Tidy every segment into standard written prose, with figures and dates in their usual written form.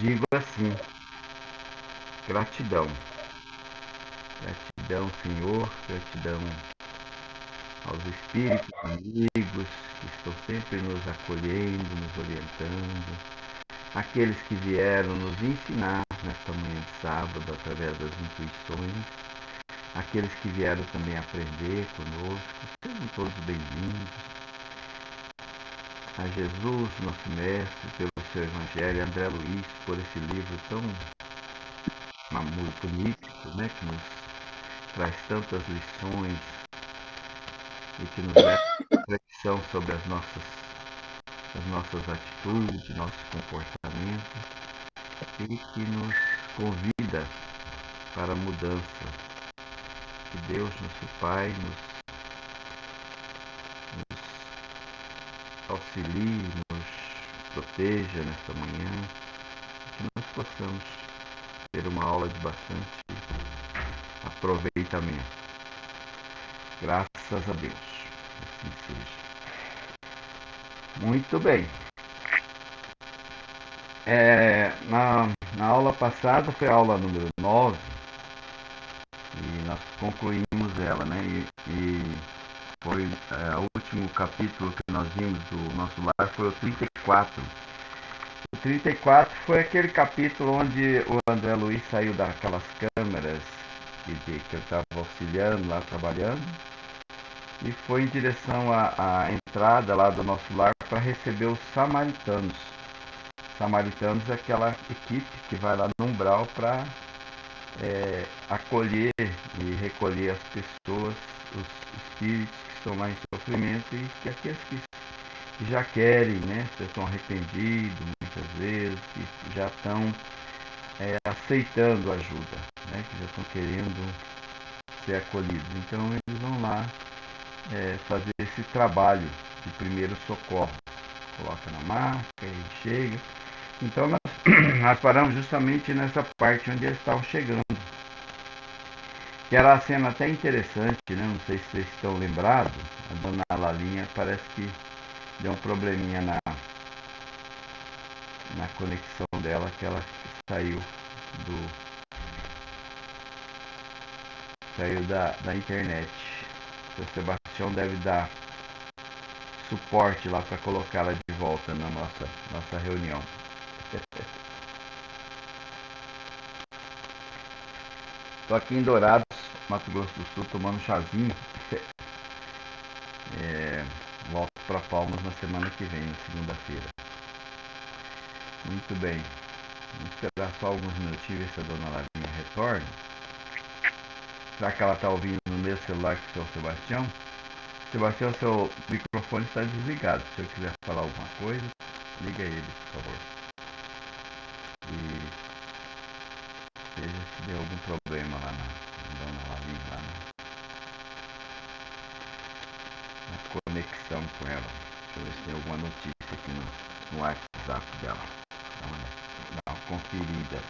digo assim: gratidão. Gratidão, Senhor, gratidão aos espíritos amigos que estão sempre nos acolhendo, nos orientando, aqueles que vieram nos ensinar nesta manhã de sábado através das intuições, aqueles que vieram também aprender conosco, sejam todos bem-vindos. A Jesus, nosso Mestre, pelo seu Evangelho, André Luiz, por esse livro tão bonito, né, que nos traz tantas lições e que nos leva a reflexão sobre as nossas atitudes, nossos comportamentos e que nos convida para a mudança. Que Deus, nosso Pai, nos auxilie, nos proteja nesta manhã, que nós possamos ter uma aula de bastante aproveitamento. Graças a Deus. Assim seja. Muito bem. Na aula passada foi a aula número 9 e nós concluímos ela, né? E foi o último capítulo que nós vimos do nosso lar foi o 34. O 34 foi aquele capítulo onde o André Luiz saiu daquelas câmeras que eu estava auxiliando lá, trabalhando, e foi em direção à entrada lá do nosso lar para receber os samaritanos. Samaritanos é aquela equipe que vai lá no umbral para acolher e recolher as pessoas, os espíritos que estão lá em sofrimento e que aqueles que já querem, né, já estão arrependidos muitas vezes, que já estão aceitando ajuda, né, que já estão querendo ser acolhidos. Então eles vão lá fazer esse trabalho de primeiro socorro. Coloca na maca e chega. Então nós paramos justamente nessa parte onde eles estavam chegando. Que era a cena até interessante, né? Não sei se vocês estão lembrados. A dona Lalinha parece que deu um probleminha na conexão dela, que ela saiu da internet. O Sebastião deve dar suporte lá para colocá-la de volta na nossa reunião. Estou aqui em Dourados, Mato Grosso do Sul, tomando chazinho. Volto para Palmas na semana que vem, na segunda-feira. Muito bem. Vamos esperar só alguns minutinhos ver se a dona Larinha retorna. Será que ela está ouvindo no mesmo celular que o seu Sebastião? Sebastião, seu microfone está desligado. Se eu quiser falar alguma coisa, liga ele, por favor. E veja se deu algum problema lá na dona Larinha, lá na conexão com ela. Deixa eu ver se tem alguma notícia aqui no WhatsApp dela. Dá uma conferida.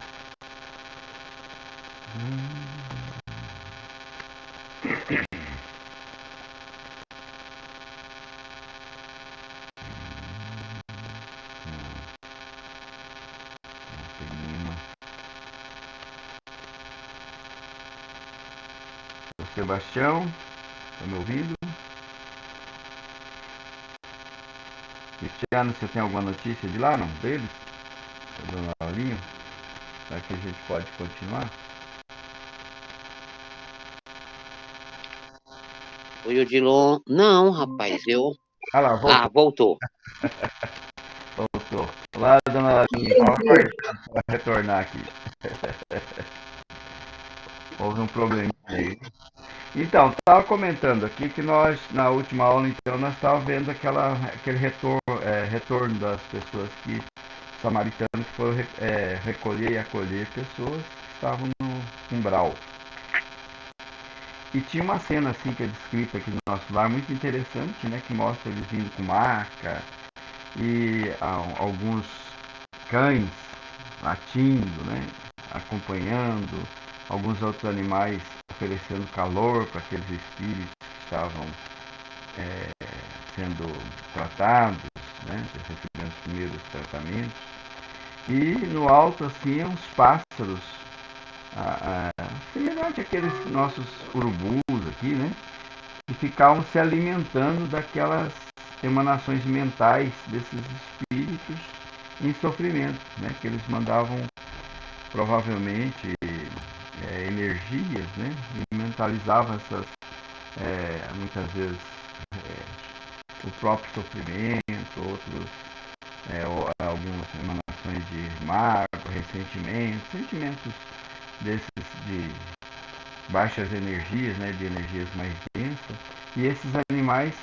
Não tem nenhuma. Seu Sebastião, tá me ouvindo? Cristiano, você tem alguma notícia de lá, não? Deles? Da dona Laurinha? Será que a gente pode continuar? Oi, Odilon. Não, rapaz, eu. Ah lá, Ah, voltou. voltou. Voltou. Olá, dona Laurinha, estava aguardando para retornar aqui. Houve um probleminha aí. Então, estava comentando aqui que nós, na última aula, então, nós estávamos vendo aquele retorno das pessoas que, samaritanos, que foram recolher e acolher pessoas que estavam no umbral. E tinha uma cena assim que é descrita aqui no nosso lar, muito interessante, né? Que mostra eles vindo com maca e alguns cães latindo, né? Acompanhando, alguns outros animais oferecendo calor para aqueles espíritos que estavam sendo tratados, né? Recebendo os primeiros tratamentos. E no alto, assim, uns pássaros, semelhante àqueles nossos urubus aqui, né? Que ficavam se alimentando daquelas emanações mentais desses espíritos em sofrimento, né? Que eles mandavam provavelmente energias, né? E mentalizavam essas, muitas vezes, o próprio sofrimento, outros, algumas emanações de mágoa, ressentimento, sentimentos desses de baixas energias, né, de energias mais densas, e esses animais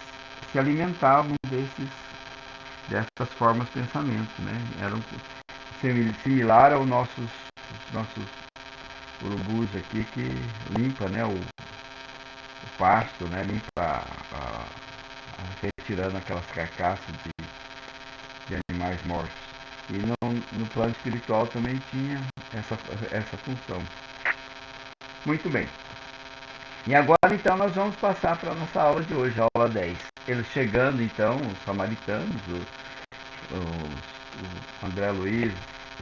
se alimentavam dessas formas de pensamento, né? Eram similar aos nossos urubus aqui que limpa, né, o pasto, né, limpa retirando aquelas carcaças de animais mortos. E no plano espiritual também tinha essa função. Muito bem. E agora então nós vamos passar para a nossa aula de hoje, a aula 10. Eles chegando então, os samaritanos, o André Luiz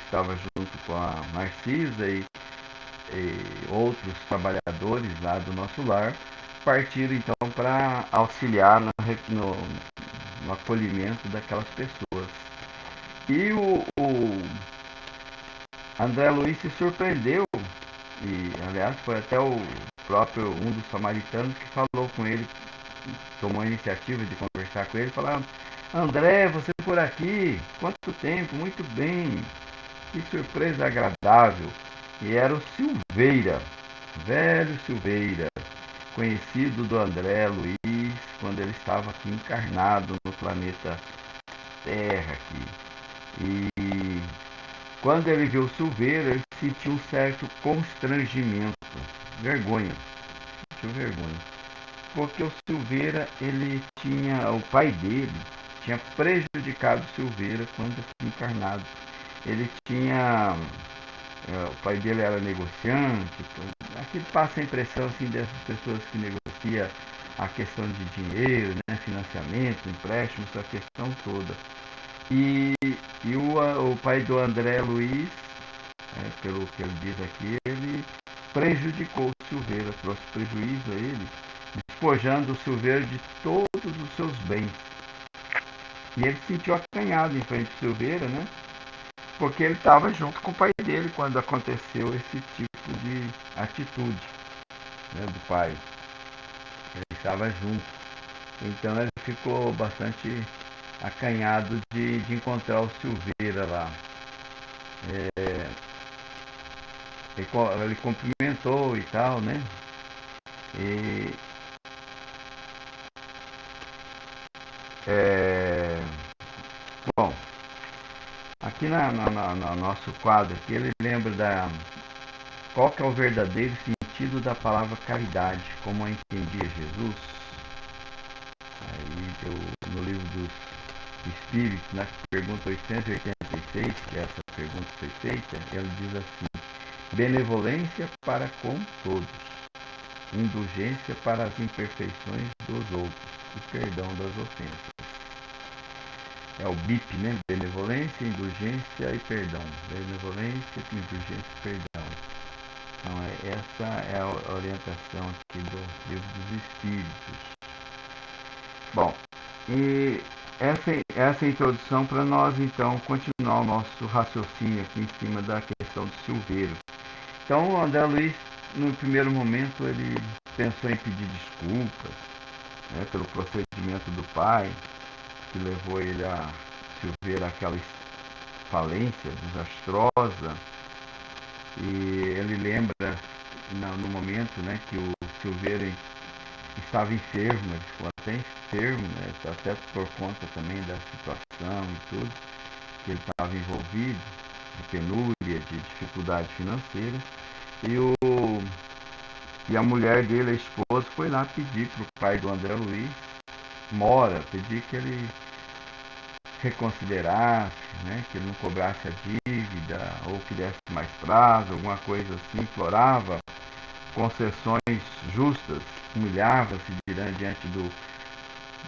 estava junto com a Narcisa e outros trabalhadores lá do nosso lar, partiram então para auxiliar no acolhimento daquelas pessoas. E o André Luiz se surpreendeu, e aliás foi até o próprio um dos samaritanos que falou com ele, tomou a iniciativa de conversar com ele, falando: André, você por aqui? Quanto tempo? Muito bem, que surpresa agradável. E era o Silveira, velho Silveira, conhecido do André Luiz quando ele estava aqui encarnado no planeta Terra aqui. E quando ele viu o Silveira, ele sentiu um certo constrangimento, vergonha, sentiu vergonha, porque o Silveira, o pai dele tinha prejudicado o Silveira quando aqui encarnado. Ele tinha, o pai dele era negociante, aqui passa a impressão assim dessas pessoas que negociam a questão de dinheiro, né, financiamento, empréstimos, essa questão toda. E o pai do André Luiz, pelo que ele diz aqui, ele prejudicou o Silveira, trouxe prejuízo a ele, despojando o Silveira de todos os seus bens. E ele se sentiu acanhado em frente ao Silveira, né? Porque ele estava junto com o pai dele quando aconteceu esse tipo de atitude, né, do pai. Ele estava junto. Então ele ficou bastante acanhado de encontrar o Silveira lá. Ele cumprimentou e tal, né? E, bom, aqui no nosso quadro aqui, ele lembra qual que é o verdadeiro sentido da palavra caridade, como a entendia Jesus. Aí no livro dos Espíritos, na pergunta 886, que essa pergunta foi feita, ele diz assim: benevolência para com todos, indulgência para as imperfeições dos outros e perdão das ofensas. É o BIP, né? Benevolência, indulgência e perdão. Benevolência, indulgência e perdão. Então, essa é a orientação aqui do livro dos Espíritos. Bom, e essa introdução para nós, então, continuar o nosso raciocínio aqui em cima da questão do Silveiro. Então, o André Luiz, no primeiro momento, ele pensou em pedir desculpas, né, pelo procedimento do pai, que levou ele a Silveira àquela falência desastrosa. E ele lembra, no momento, né, que o Silveira estava enfermo, ele ficou até enfermo, né, até por conta também da situação e tudo, que ele estava envolvido, de penúria, de dificuldade financeira. E a mulher dele, a esposa, foi lá pedir para o pai do André Luiz, Mora, pedir que ele reconsiderasse, né, que ele não cobrasse a dívida, ou que desse mais prazo, alguma coisa assim, implorava concessões justas, humilhava-se diante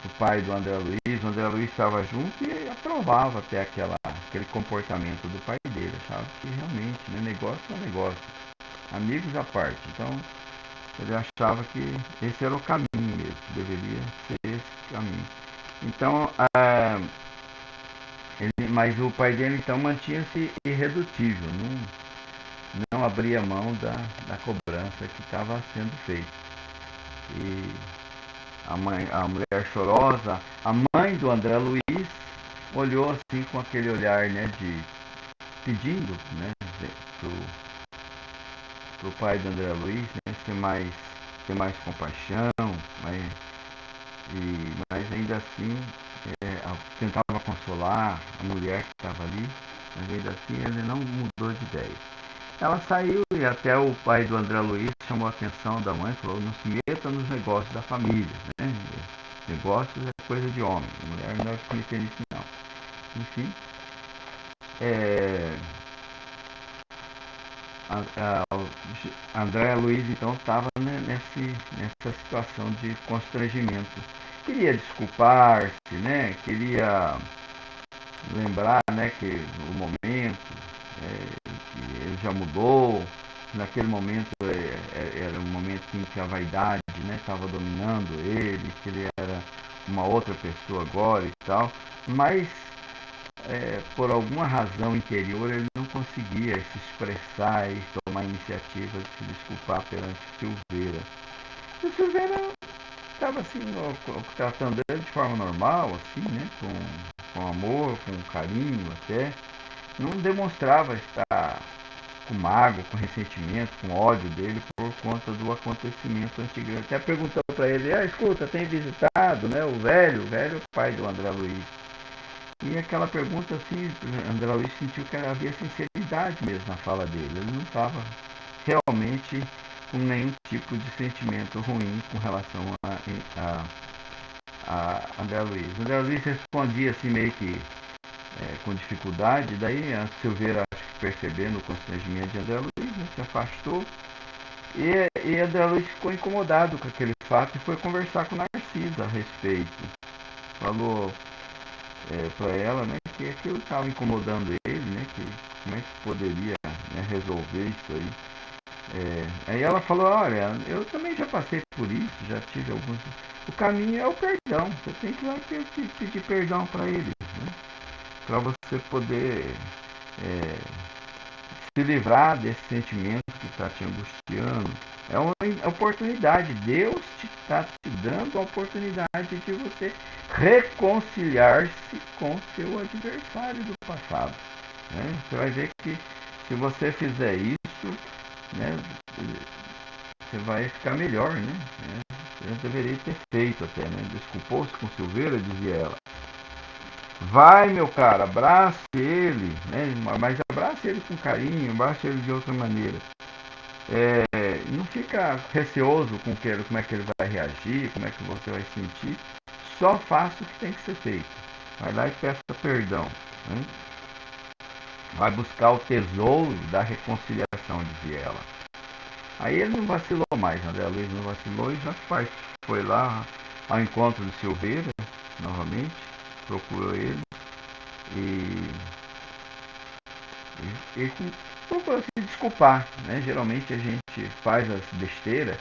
do pai do André Luiz. O André Luiz estava junto e aprovava até aquele comportamento do pai dele. Achava que realmente, né, negócio é negócio, amigos à parte. Então ele achava que esse era o caminho mesmo, deveria ser esse caminho. Então, mas o pai dele então mantinha-se irredutível, não abria mão da cobrança que estava sendo feita. E a mulher chorosa, a mãe do André Luiz, olhou assim com aquele olhar, né, de pedindo, né, pro pai do André Luiz, né, ter mais compaixão, mas ainda assim tentava consolar a mulher que estava ali, mas ainda assim ele não mudou de ideia. Ela saiu e até o pai do André Luiz chamou a atenção da mãe, falou: não se meta nos negócios da família, né? Negócios é coisa de homem, a mulher não é que meter nisso não. Enfim, André Luiz então estava, né, nessa situação de constrangimento. Queria desculpar-se, né? Queria lembrar, né, que o momento, que ele já mudou. Naquele momento era um momento em que a vaidade, né, estava dominando ele, que ele era uma outra pessoa agora e tal. Mas por alguma razão interior ele não conseguia se expressar e tomar a iniciativa de se desculpar perante Silveira. E o Silveira estava assim, tratando ele de forma normal, assim, né, com amor, com carinho até. Não demonstrava estar com mágoa, com ressentimento, com ódio dele por conta do acontecimento antigo. Até perguntou para ele: escuta, tem visitado, né, o velho pai do André Luiz? E aquela pergunta assim, André Luiz sentiu que havia sinceridade mesmo na fala dele. Ele não estava realmente com nenhum tipo de sentimento ruim com relação a André Luiz. André Luiz respondia assim meio que com dificuldade, daí a Silveira, acho que percebendo o constrangimento de André Luiz, né, se afastou. E André Luiz ficou incomodado com aquele fato e foi conversar com Narcisa a respeito. Falou para ela, né, que aquilo estava incomodando ele, né, que como é que poderia, né, resolver isso aí. Aí ela falou: olha, eu também já passei por isso, já tive alguns. O caminho é o perdão, você tem que ir lá pedir perdão para ele, né, para você poder se livrar desse sentimento que está te angustiando. É uma oportunidade, Deus está te dando a oportunidade de você reconciliar-se com seu adversário do passado, né? Você vai ver que se você fizer isso, né, você vai ficar melhor, né? Você deveria ter feito até, né? Desculpou-se com Silveira, dizia ela. Vai, meu cara, abrace ele, né? Mas abrace ele com carinho, abrace ele de outra maneira. Não fica receoso com como é que ele vai reagir, como é que você vai sentir. Só faça o que tem que ser feito. Vai lá e peça perdão, né? Vai buscar o tesouro da reconciliação, dizia ela. Aí ele não vacilou mais, André Luiz não vacilou e já foi lá ao encontro de Silveira, novamente, procurou ele e procura se desculpar, né? Geralmente a gente faz as besteiras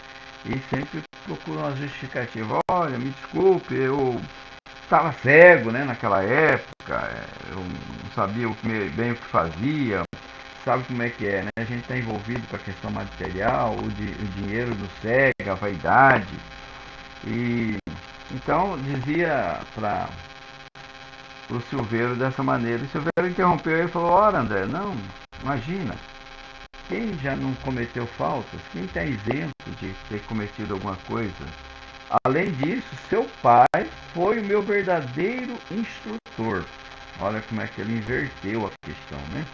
e sempre procura uma justificativa. Olha, me desculpe, eu estava cego, né, naquela época, eu não sabia bem o que fazia, sabe como é que é, né? A gente está envolvido com a questão material, o dinheiro nos cega, a vaidade. E então dizia para o Silveiro dessa maneira. E o Silveiro interrompeu e falou: ora, André, não, imagina, quem já não cometeu faltas, quem está isento de ter cometido alguma coisa? Além disso, seu pai foi o meu verdadeiro instrutor. Olha como é que ele inverteu a questão, né?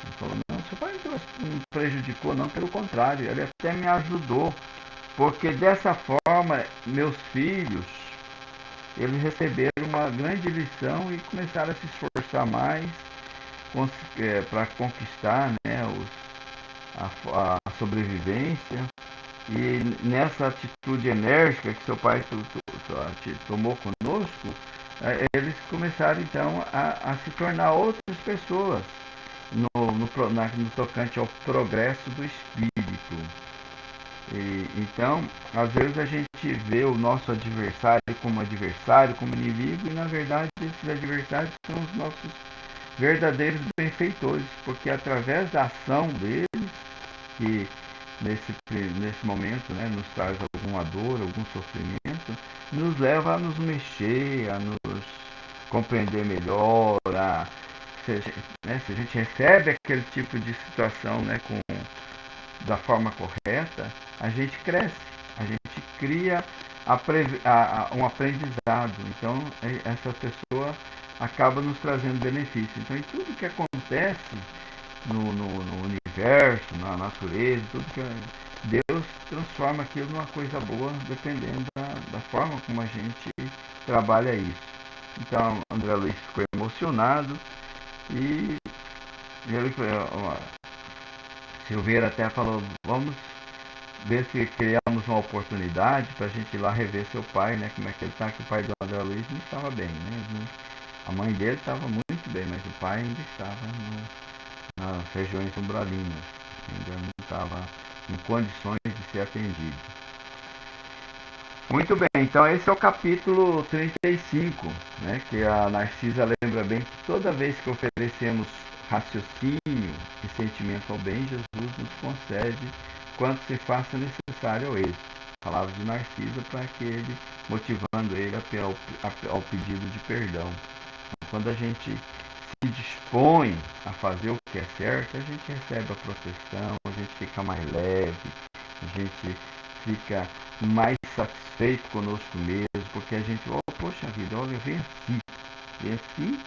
Ele falou: não, seu pai não prejudicou, não, pelo contrário, ele até me ajudou, porque dessa forma meus filhos eles receberam uma grande lição e começaram a se esforçar mais para conquistar, né, a sobrevivência. E nessa atitude enérgica que seu pai tomou conosco, conosco, eles começaram então a se tornar outras pessoas no tocante ao progresso do espírito. Então, às vezes a gente vê o nosso adversário, como inimigo, e na verdade esses adversários são os nossos verdadeiros benfeitores, porque através da ação deles, que nesse momento, né, nos traz alguma dor, algum sofrimento, nos leva a nos mexer, a nos compreender melhor, se a gente recebe aquele tipo de situação, né, da forma correta, a gente cresce, a gente cria um aprendizado. Então, essa pessoa acaba nos trazendo benefício. Então, em tudo que acontece no universo, na natureza, Deus transforma aquilo numa coisa boa, dependendo da forma como a gente trabalha isso. Então, André Luiz ficou emocionado e ele, Silveira até falou, vamos ver se criamos uma oportunidade para a gente ir lá rever seu pai, né? Como é que ele está, que o pai do André Luiz não estava bem, né? A mãe dele estava muito bem, mas o pai ainda estava nas regiões umbralinas, ainda não estava em condições de ser atendido. Muito bem, então esse é o capítulo 35, né? Que a Narcisa lembra bem que toda vez que oferecemos raciocínio e sentimento ao bem, Jesus nos concede quanto se faça necessário ao ele. Palavras de Narcisa para que ele, motivando ele ao pedido de perdão. Quando a gente se dispõe a fazer o que é certo, a gente recebe a proteção, a gente fica mais leve, a gente fica mais satisfeito conosco mesmo, porque a gente, poxa vida, olha, venci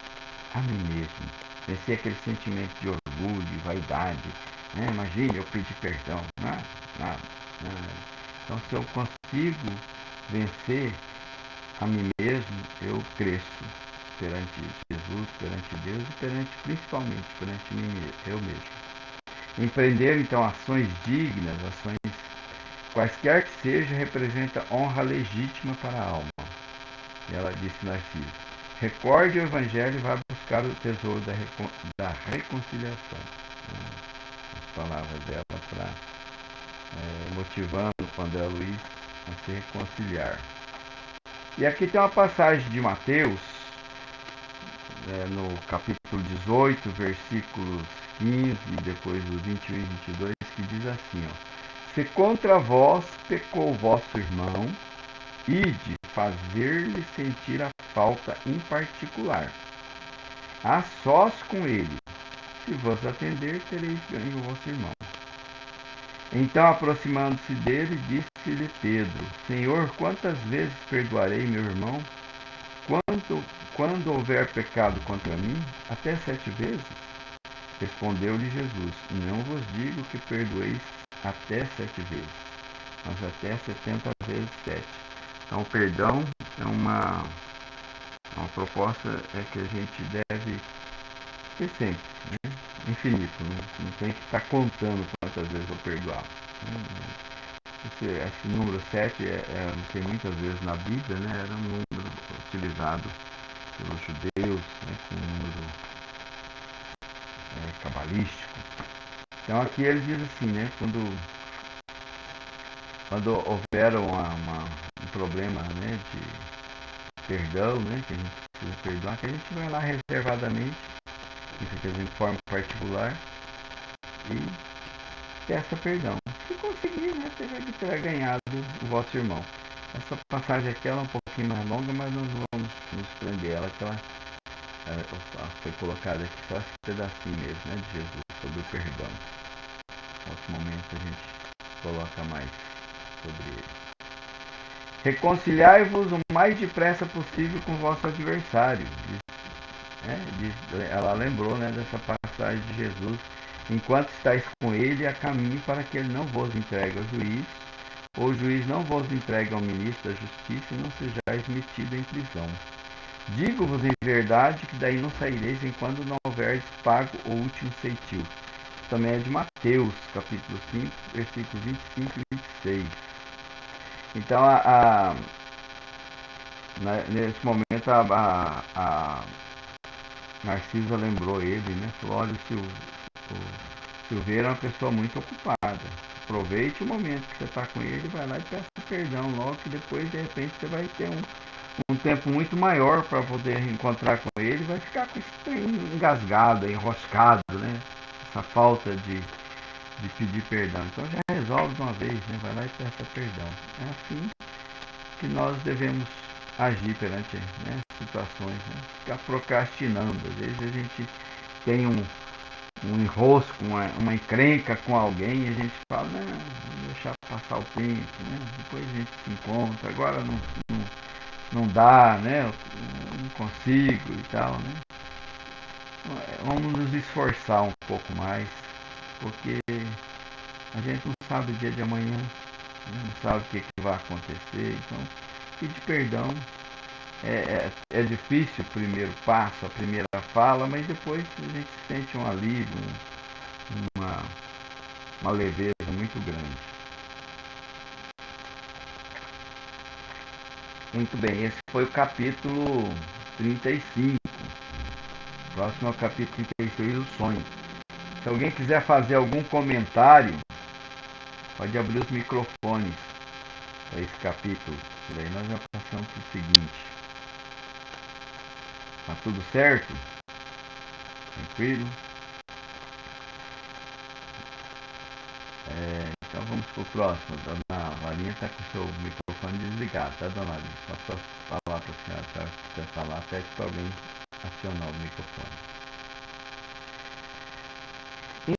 a mim mesmo, venci aquele sentimento de orgulho, de vaidade, né? Imagine eu pedir perdão, nada. Então, se eu consigo vencer a mim mesmo, eu cresço perante Jesus, perante Deus e principalmente perante eu mesmo. Empreender então ações dignas, ações quaisquer que sejam, representa honra legítima para a alma. E ela disse Narciso, recorde o Evangelho e vá buscar o tesouro da reconciliação. As palavras dela para motivando o André Luiz a se reconciliar. E aqui tem uma passagem de Mateus, no capítulo 18, versículos 15, depois do 21 e 22, que diz assim, se contra vós pecou vosso irmão, ide fazer-lhe sentir a falta em particular, a sós com ele. Se vos atender, tereis ganho o vosso irmão. Então, aproximando-se dele, disse-lhe Pedro, Senhor, quantas vezes perdoarei meu irmão, quando houver pecado contra mim? Até 7 vezes? Respondeu-lhe Jesus, não vos digo que perdoeis até 7 vezes, mas até 70 vezes 7. Então, o perdão é uma proposta que a gente deve ter sempre, né? Infinito, não tem que estar contando quantas vezes eu perdoar. Esse número 7 não tem muitas vezes na Bíblia, né? Era um número utilizado pelos judeus, né? Com um número cabalístico. Então aqui ele diz assim, né? Quando houver um problema, né, de perdão, né, que a gente precisa perdoar, que a gente vai lá reservadamente, em forma particular, e peça perdão. Se conseguir, né, você terá ganhado o vosso irmão. Essa passagem aqui ela é um pouquinho mais longa, mas nós vamos nos prender ela, que ela foi colocada aqui só esse pedacinho mesmo, né, de Jesus, sobre o perdão. Em outro momento a gente coloca mais sobre ele. Reconciliai-vos o mais depressa possível com o vosso adversário. Ela lembrou, né, dessa passagem de Jesus. Enquanto estáis com ele, a caminho para que ele não vos entregue ao juiz, ou o juiz não vos entregue ao ministro da justiça e não sejais metido em prisão. Digo-vos em verdade que daí não saireis enquanto não houverdes pago o último ceitil. Também é de Mateus, capítulo 5, versículos 25 e 26. Então, Nesse momento a Narcisa lembrou ele, né? Falou, olha, o Silveira é uma pessoa muito ocupada. Aproveite o momento que você está com ele, vai lá e peça perdão logo, que depois de repente você vai ter um tempo muito maior para poder encontrar com ele, vai ficar com esse trem engasgado, enroscado, né? Essa falta de pedir perdão. Então já resolve de uma vez, né? Vai lá e peça perdão. É assim que nós devemos agir perante, né, situações, né? Ficar procrastinando. Às vezes a gente tem um enrosco, uma encrenca com alguém e a gente fala, não, vou deixar passar o tempo, né? Depois a gente se encontra, agora não dá, né? Eu não consigo e tal, né? Vamos nos esforçar um pouco mais, porque a gente não sabe o dia de amanhã, não sabe o que vai acontecer, então pedir perdão é difícil o primeiro passo, a primeira fala, mas depois a gente sente um alívio, uma, uma leveza muito grande. Muito bem, esse foi o capítulo 35. O próximo é o capítulo 36, o sonho. Se alguém quiser fazer algum comentário, pode abrir os microfones para esse capítulo. E daí nós já passamos para o seguinte. Tá tudo certo? Tranquilo? Então vamos pro próximo. Dona Varinha está com o seu microfone desligado, tá, dona Varinha? Só para falar para a senhora, se ela quiser falar, pede para alguém acionar o microfone.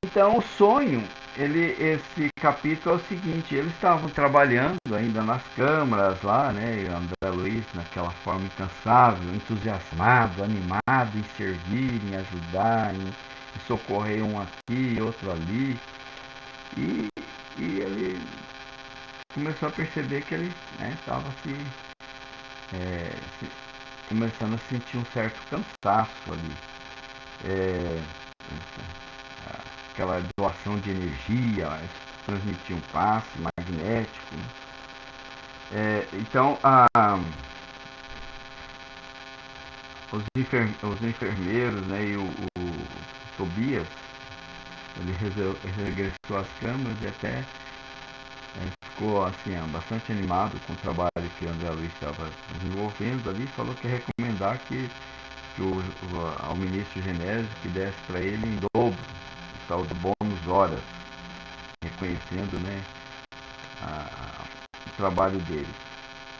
Então o sonho, esse capítulo é o seguinte, eles estavam trabalhando ainda nas câmaras lá, né? E o André Luiz naquela forma incansável, entusiasmado, animado em servir, em ajudar, em socorrer um aqui, outro ali. E ele começou a perceber que ele estava começando a sentir um certo cansaço ali. Aquela doação de energia, transmitir um passe magnético. Então, os enfermeiros, né, e o Tobias, ele regressou às câmaras e até ficou assim, bastante animado com o trabalho que o André Luiz estava desenvolvendo ali, falou que ia recomendar que ao ministro Genésio que desse para ele em dobro o tal do bônus horas, reconhecendo, né, o trabalho dele.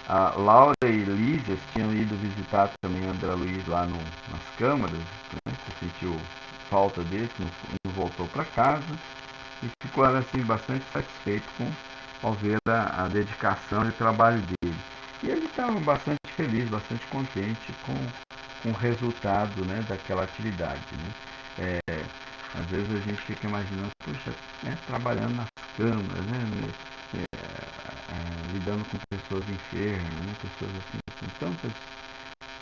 A Laura e Lísias tinham ido visitar também o André Luiz lá nas câmaras, né, que sentiu falta dele, não voltou para casa e ficou assim bastante satisfeito ao ver a dedicação e o trabalho dele. E ele estava bastante feliz, bastante contente com o resultado, né, daquela atividade. Né? Às vezes a gente fica imaginando, puxa, né, trabalhando nas câmaras, né, lidando com pessoas enfermas, né, pessoas assim, com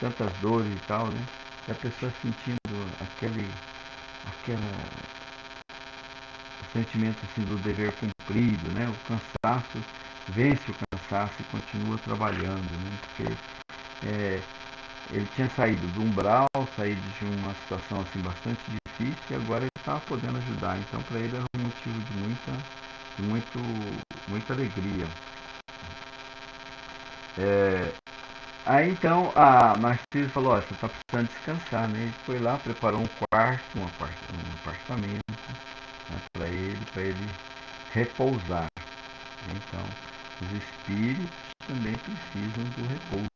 tantas dores e tal, né, e a pessoa sentindo aquele sentimento assim do dever cumprido, né, o cansaço vence o cansaço e continua trabalhando, né, porque ele tinha saído do umbral, saído de uma situação assim bastante difícil e agora ele estava podendo ajudar. Então para ele era um motivo de muita alegria. Aí então a Narciso falou, você está precisando descansar, né? Ele foi lá, preparou um quarto, um apartamento, né, para ele repousar. Então os espíritos também precisam do repouso,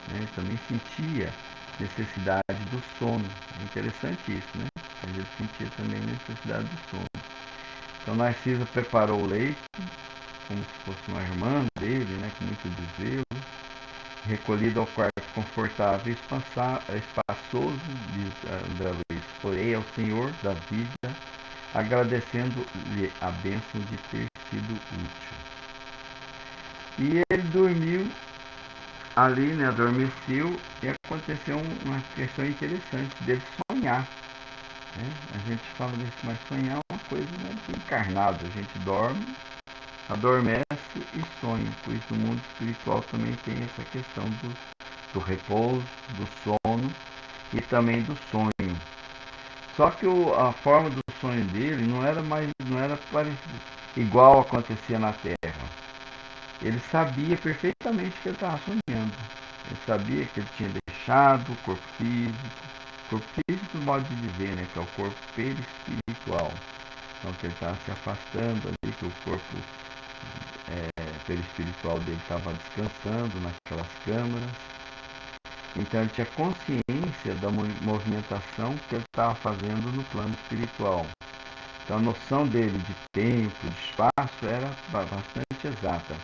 né? Ele também sentia necessidade do sono. É interessante isso, né? Ele sentia também necessidade do sono. Então Narcisa preparou o leito, como se fosse uma irmã dele, né? Com muito desvelo. Recolhido ao quarto confortável e espaçoso, diz André Luiz, orei ao Senhor da vida, agradecendo-lhe a bênção de ter sido útil. E ele dormiu ali, né, adormeceu, e aconteceu uma questão interessante dele sonhar. Né? A gente fala disso, mas sonhar é uma coisa, né, encarnada. A gente dorme, adormece e sonha. Por isso no mundo espiritual também tem essa questão do repouso, do sono e também do sonho. Só que a forma do sonho dele não era parecido, igual acontecia na Terra. Ele sabia perfeitamente que ele estava sonhando. Ele sabia que ele tinha deixado o corpo físico no modo de dizer, né, que é o corpo perispiritual. Então que ele estava se afastando ali, que o corpo perispiritual dele estava descansando naquelas câmaras. Então ele tinha consciência da movimentação que ele estava fazendo no plano espiritual. Então a noção dele de tempo, de espaço era bastante exata.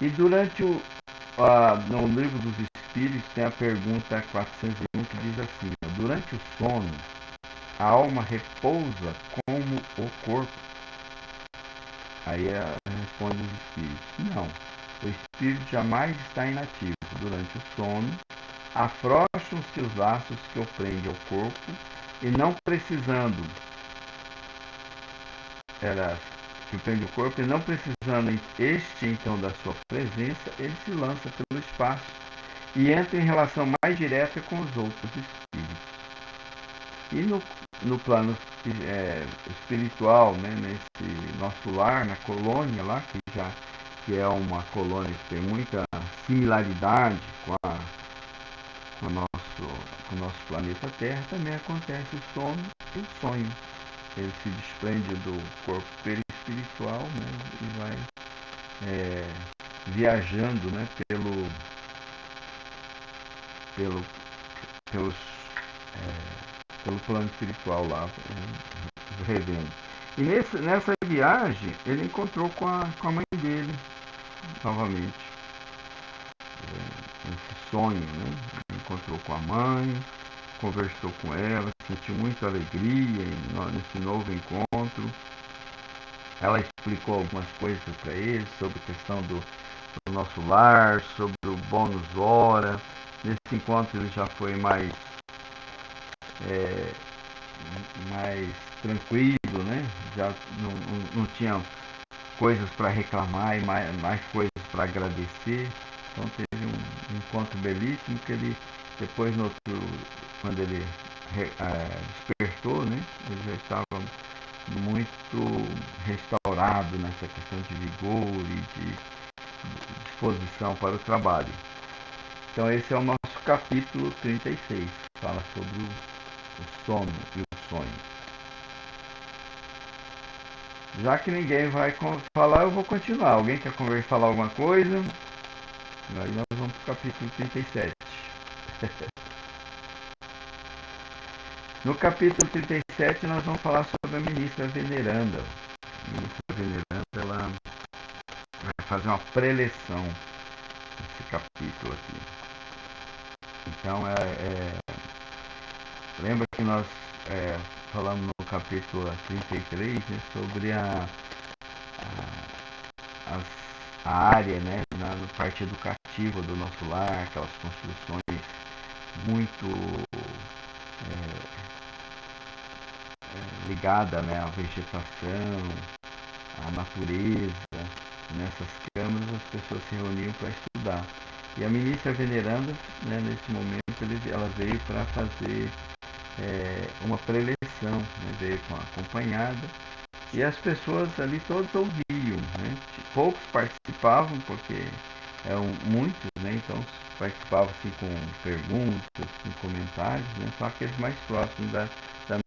E durante no livro dos Espíritos tem a pergunta 401 que diz assim: durante o sono, a alma repousa como o corpo? Aí responde os Espíritos: não. O espírito jamais está inativo. Durante o sono, afrouxam-se os laços que o prendem ao corpo e não precisando que prende o corpo e não precisando este então da sua presença, ele se lança pelo espaço e entra em relação mais direta com os outros espíritos. E no plano espiritual, né, nesse nosso lar, na colônia lá, que é uma colônia que tem muita similaridade com o nosso planeta Terra, também acontece o sono e o sonho. Ele se desprende do corpo perispiritual, né, e vai viajando, né, pelo plano espiritual lá, revendo. E nessa viagem ele encontrou com a mãe dele novamente. Esse sonho, né? Ele encontrou com a mãe, conversou com ela, sentiu muita alegria nesse novo encontro. Ela explicou algumas coisas para ele sobre a questão do nosso lar, sobre o bônus hora. Nesse encontro ele já foi mais tranquilo, né? Já não tinha coisas para reclamar e mais coisas para agradecer. Então teve um encontro belíssimo que ele depois quando ele despertou, né? Ele já estava muito restaurado nessa questão de vigor e de disposição para o trabalho. Então esse é o nosso capítulo 36, fala sobre o sono e o sonho. Já que ninguém vai falar, eu vou continuar. Alguém quer falar alguma coisa? Aí nós vamos para o capítulo 37. No capítulo 37 nós vamos falar sobre a ministra Veneranda. A ministra Veneranda, ela vai fazer uma preleção nesse capítulo aqui. Então, lembra que nós falamos no capítulo 33, né, sobre a área, né, na parte educativa do nosso lar, aquelas construções muito ligadas, né, à vegetação, à natureza. Nessas câmaras as pessoas se reuniam para estudar. E a ministra Veneranda, né, nesse momento, ela veio para fazer uma preleção, né, veio acompanhada, e as pessoas ali todos ouviam, né? Poucos participavam, porque eram muitos, né? Então participavam assim, com perguntas, com comentários, né? Só aqueles mais próximos da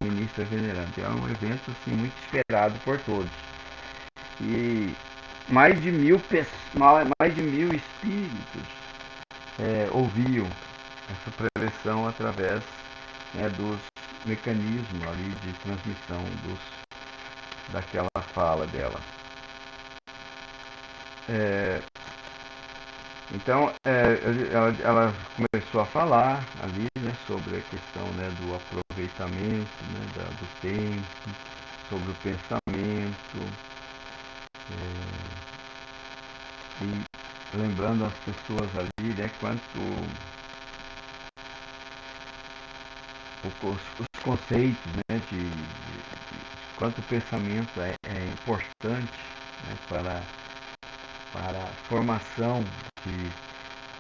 ministra Veneranda. É um evento assim, muito esperado por todos. E mais de 1000 espíritos ouviam essa preleção através, né, dos mecanismos ali de transmissão daquela fala dela. Então ela começou a falar ali, né, sobre a questão, né, do aproveitamento, né, do tempo, sobre o pensamento, e lembrando as pessoas ali, né, os conceitos, né, de quanto o pensamento é importante, né, para para a formação de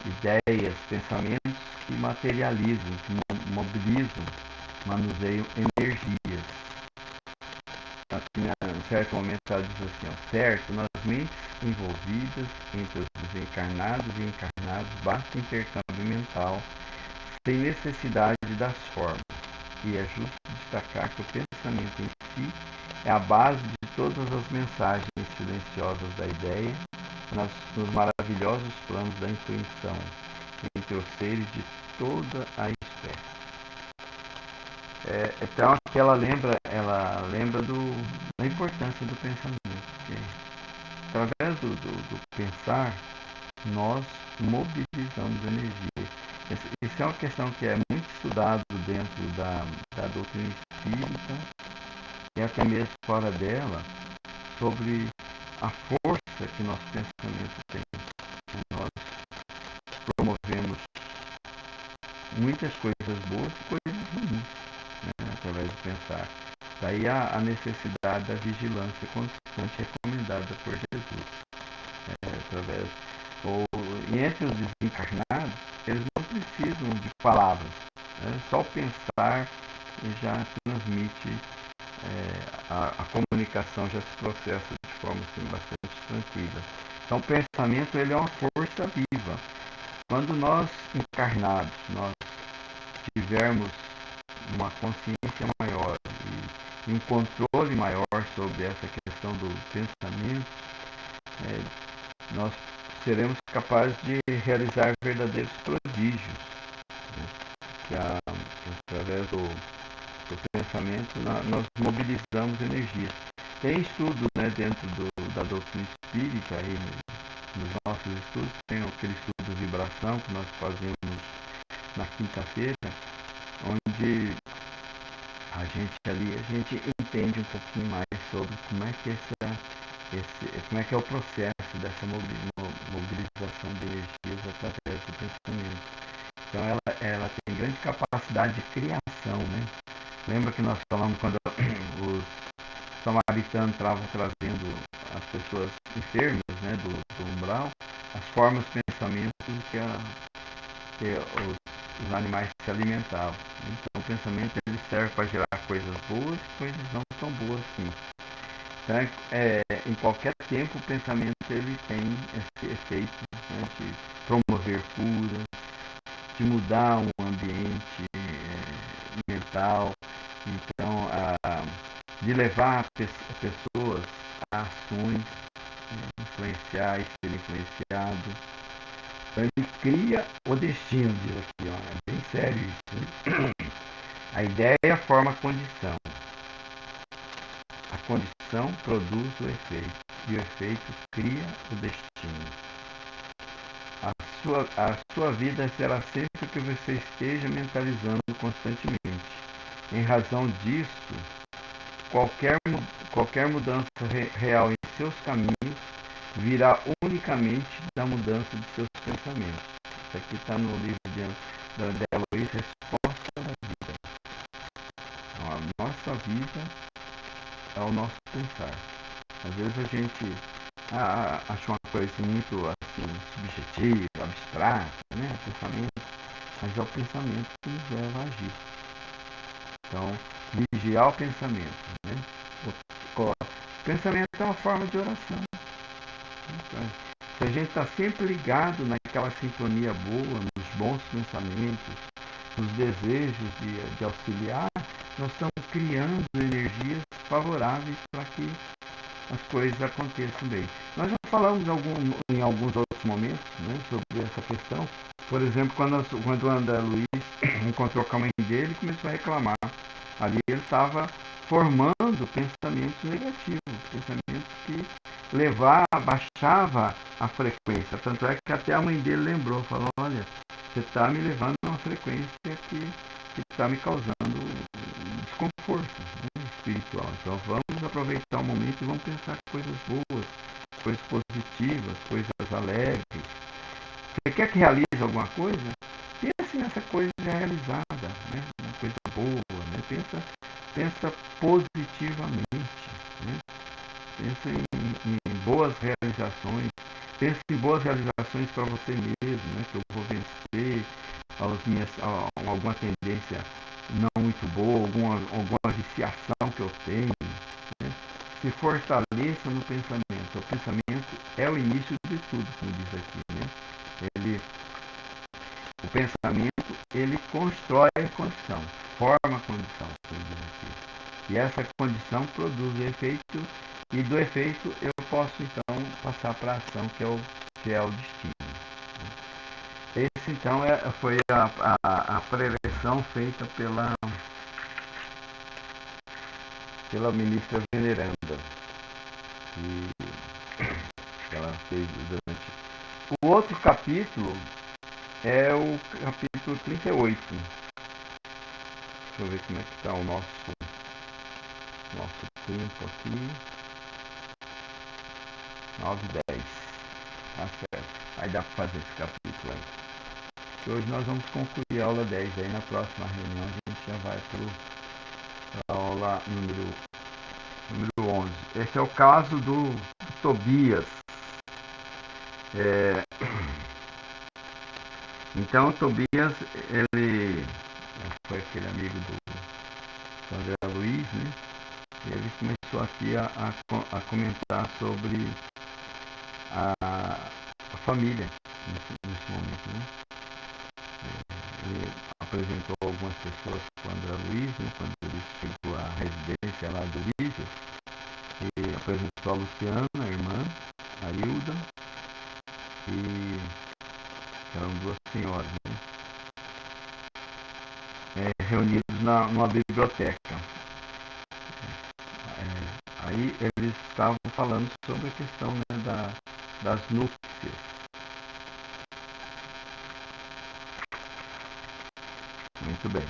ideias, pensamentos que materializam, que mobilizam, manuseiam energias. Aqui, em certo momento, ela diz assim, ó, certo, nas mentes envolvidas entre os desencarnados e encarnados, basta intercâmbio mental, sem necessidade das formas. E é justo destacar que o pensamento em si é a base de todas as mensagens silenciosas da ideia, nos maravilhosos planos da intuição, entre os seres de toda a espécie. Então aqui ela lembra da importância do pensamento, porque através do pensar nós mobilizamos energia. Isso é uma questão que é muito estudado dentro da doutrina espírita e até mesmo fora dela, sobre a força que nosso pensamento tem. Nós promovemos muitas coisas boas e coisas ruins, né, através do pensar. Daí a necessidade da vigilância constante recomendada por Jesus. E entre os desencarnados, eles não precisam de palavras. Né? Só o pensar já transmite, a comunicação já se processa de forma assim, bastante tranquila. Então o pensamento ele é uma força viva. Quando nós encarnados, nós tivermos uma consciência maior e um controle maior sobre essa questão do pensamento, nós seremos capazes de realizar verdadeiros prodígios, né? Que através do pensamento nós mobilizamos energia. Tem estudo, né, dentro da doutrina espírita, aí, nos nossos estudos, tem aquele estudo de vibração que nós fazemos na quinta-feira, onde a gente entende um pouquinho mais sobre como é que como é que é o processo dessa mobilização de energias através do pensamento. Então ela tem grande capacidade de criação, né? Lembra que nós falamos quando os samaritanos estavam trazendo as pessoas enfermas, né, do umbral, as formas de pensamento que os animais se alimentavam. Então o pensamento ele serve para gerar coisas boas e coisas não tão boas assim. Então, em qualquer tempo o pensamento ele tem esse efeito, né, de promover cura, de mudar um ambiente mental, então de levar pessoas a ações, influenciar e ser influenciado. Então ele cria o destino, diz aqui, ó, é bem sério isso, né? A ideia forma a condição. A condição produz o efeito e o efeito cria o destino. A sua vida será sempre que você esteja mentalizando constantemente. Em razão disso, qualquer mudança real em seus caminhos virá unicamente da mudança de seus pensamentos. Isso aqui está no livro da Luiz, Resposta da Vida. Então, a nossa vida é o nosso pensar. Às vezes a gente acha uma coisa muito assim, subjetiva, abstrata, né? Pensamento, mas é o pensamento que nos leva a agir. Então, vigiar o pensamento, né? O pensamento é uma forma de oração. Então, se a gente está sempre ligado naquela sintonia boa, nos bons pensamentos, nos desejos de auxiliar, nós estamos criando energias favoráveis para que as coisas aconteçam bem. Nós já falamos em alguns outros momentos, né, sobre essa questão. Por exemplo, quando o André Luiz encontrou com a mãe dele e começou a reclamar. Ali ele estava formando pensamentos negativos, pensamentos que baixava a frequência. Tanto é que até a mãe dele lembrou, falou, olha, você está me levando a uma frequência que está me causando desconforto, né, espiritual. Então vamos aproveitar o momento e vamos pensar coisas boas, coisas positivas, coisas alegres. Você quer que realize alguma coisa? Pense nessa coisa realizada, né? Uma coisa boa, né? Pensa positivamente, né? Pensa em boas realizações. Pensa em boas realizações para você mesmo, né? Que eu vou vencer alguma tendência não muito boa, alguma viciação que eu tenho. Né? Se fortaleça no pensamento. O pensamento é o início de tudo, como diz aqui. Né? O pensamento, ele constrói a condição, forma a condição, como diz aqui. E essa condição produz o efeito, e do efeito eu posso então passar para a ação, que é o destino. Esse então foi a preleção feita pela ministra veneranda. E ela fez durante. O outro capítulo é o capítulo 38. Deixa eu ver como é que está o nosso tempo aqui. 9:10. Tá certo. Aí dá para fazer esse capítulo aí. E hoje nós vamos concluir a aula 10. Aí na próxima reunião a gente já vai para a aula número 11. Esse é o caso do Tobias. Então Tobias, ele foi aquele amigo do André Luiz, né? E ele começou aqui a comentar sobre a família nesse momento, né? Ele apresentou algumas pessoas para o André Luiz, né? Quando ele chegou à residência lá do Lígia, e apresentou a Luciana, a irmã, a Hilda, e eram duas senhoras, né? Reunidos numa biblioteca. Aí eles estavam falando sobre a questão, né, das núpcias. Muito bem.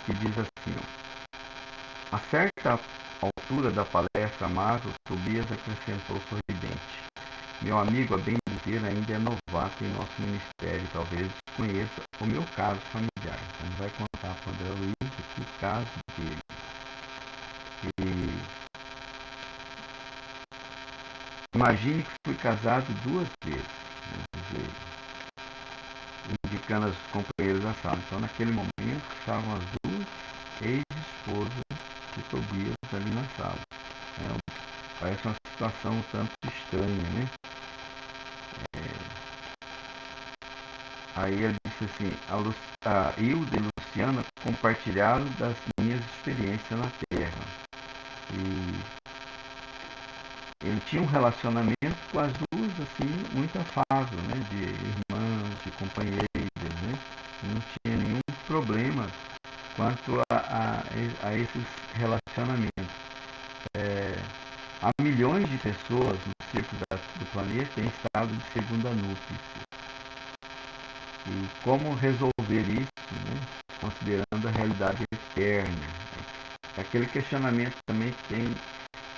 Que diz assim, ó. A certa altura da palestra amável, Tobias acrescentou sorridente: meu amigo, a bem dizer, ainda é novato em nosso ministério, talvez desconheça o meu caso familiar. Então vai contar para o André Luiz aqui o caso dele. E imagine que fui casado 2 vezes, né? Indicando as companheiras da sala. Então naquele momento estavam as 2 ex-esposas de Tobias ali na sala. Parece uma situação um tanto estranha, né? Aí ele disse assim, a Hilda e Luciana compartilharam das minhas experiências na Terra. E ele tinha um relacionamento com as 2, assim, muito afável, né? De irmãs, de companheiras, né? Não tinha nenhum problema quanto a esses relacionamentos. Há milhões de pessoas no círculo do planeta em estado de segunda núpcia. E como resolver isso, né? Considerando a realidade eterna. É aquele questionamento também que tem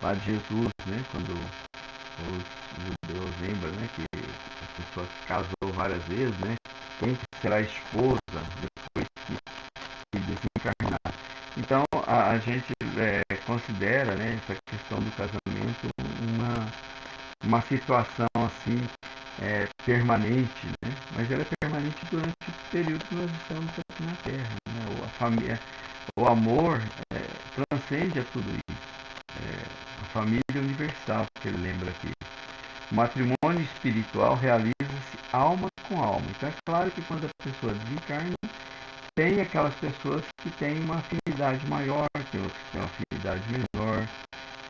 lá de Jesus, né? Quando os judeus lembram, né? Que a pessoa se casou várias vezes, né? Quem será a esposa depois que desencarnar? Então a gente considera, né, essa questão do casamento uma situação assim permanente, né? Mas ela é permanente durante o período que nós estamos aqui na Terra, né? O amor transcende a tudo isso. A família universal, que ele lembra aqui. O matrimônio espiritual realiza-se alma com alma. Então é claro que quando a pessoa desencarna, tem aquelas pessoas que têm uma afinidade maior, tem outros que têm uma afinidade menor,